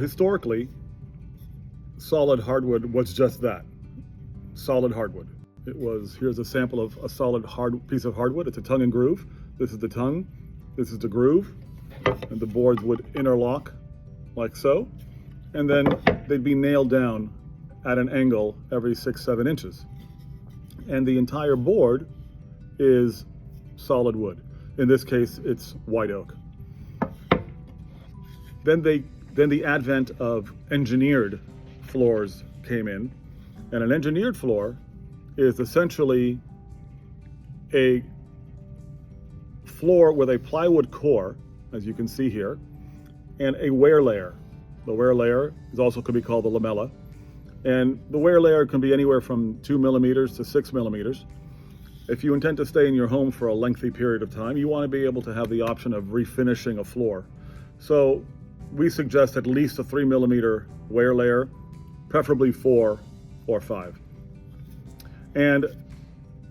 historically, solid hardwood was just that, solid hardwood. Here's a sample of a solid piece of hardwood. It's a tongue and groove. This is the tongue, this is the groove, and the boards would interlock like so, and then they'd be nailed down at an angle every 6-7 inches. And the entire board is solid wood. In this case, it's white oak. Then the advent of engineered floors came in, and an engineered floor is essentially a floor with a plywood core, as you can see here, and a wear layer. The wear layer could be called the lamella, and the wear layer can be anywhere from 2 millimeters to 6 millimeters. If you intend to stay in your home for a lengthy period of time, you want to be able to have the option of refinishing a floor. So we suggest at least a 3 millimeter wear layer, preferably 4 or 5. And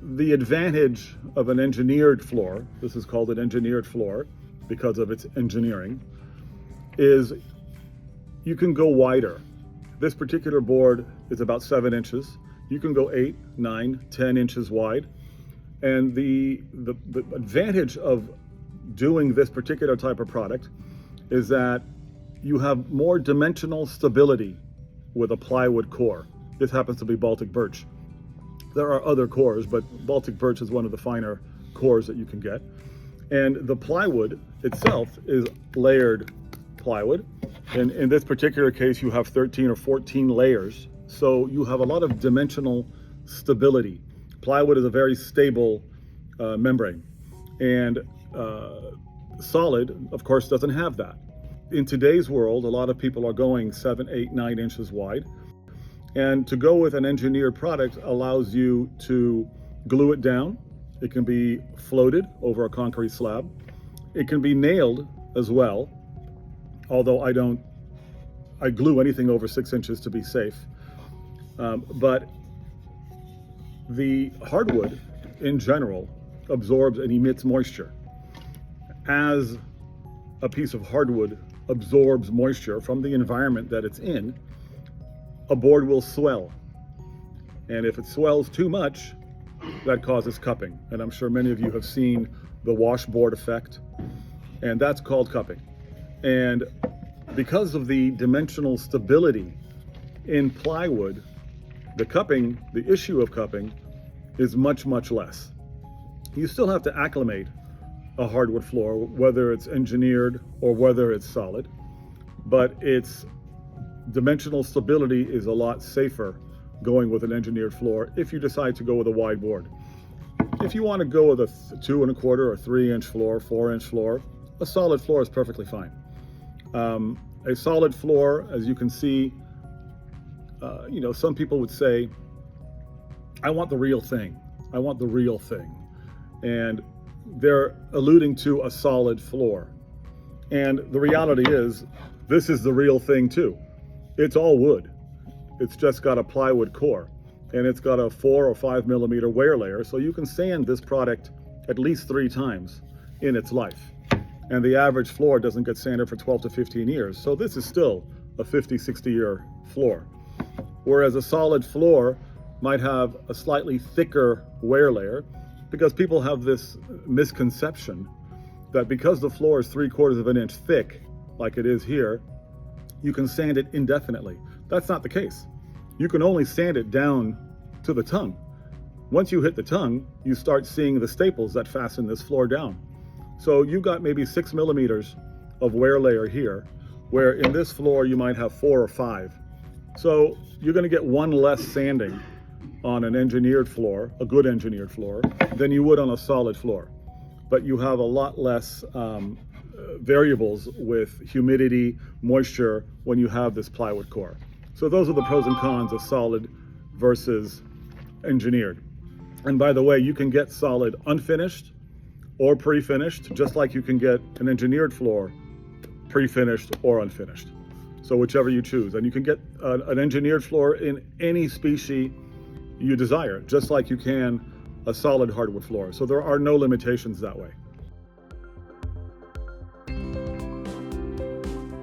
the advantage of an engineered floor, this is called an engineered floor because of its engineering, is you can go wider. This particular board is about 7 inches. You can go 8, 9, 10 inches wide. And the advantage of doing this particular type of product is that you have more dimensional stability with a plywood core. This happens to be Baltic birch. There are other cores, but Baltic birch is one of the finer cores that you can get. And the plywood itself is layered plywood. And in this particular case, you have 13 or 14 layers. So you have a lot of dimensional stability. Plywood is a very stable membrane. And solid, of course, doesn't have that. In today's world, a lot of people are going 7, 8, 9 inches wide. And to go with an engineered product allows you to glue it down. It can be floated over a concrete slab. It can be nailed as well, although I glue anything over 6 inches to be safe. But the hardwood in general absorbs and emits moisture. As a piece of hardwood absorbs moisture from the environment that it's in, a board will swell. And if it swells too much, that causes cupping. And I'm sure many of you have seen the washboard effect, and that's called cupping. And because of the dimensional stability in plywood, the issue of cupping is much, much less. You still have to acclimate a hardwood floor, whether it's engineered or whether it's solid, but its dimensional stability is a lot safer going with an engineered floor if you decide to go with a wide board. If you want to go with a 2 1/4 or 3 inch floor, 4 inch floor, a solid floor is perfectly fine. A solid floor, as you can see, some people would say, I want the real thing. I want the real thing. And they're alluding to a solid floor. And the reality is, this is the real thing too. It's all wood. It's just got a plywood core, and it's got a 4 or 5 millimeter wear layer, so you can sand this product at least 3 times in its life. And the average floor doesn't get sanded for 12 to 15 years, so this is still a 50, 60-year floor. Whereas a solid floor might have a slightly thicker wear layer, because people have this misconception that because the floor is 3/4 of an inch thick, like it is here, you can sand it indefinitely. That's not the case. You can only sand it down to the tongue. Once you hit the tongue, you start seeing the staples that fasten this floor down. So you've got maybe 6 millimeters of wear layer here, where in this floor you might have 4 or 5. So you're going to get 1 less sanding on an engineered floor, a good engineered floor, than you would on a solid floor. But you have a lot less variables with humidity, moisture when you have this plywood core. So those are the pros and cons of solid versus engineered. And by the way, you can get solid unfinished or pre-finished, just like you can get an engineered floor pre-finished or unfinished. So whichever you choose. And you can get an engineered floor in any species you desire, just like you can a solid hardwood floor. So there are no limitations that way.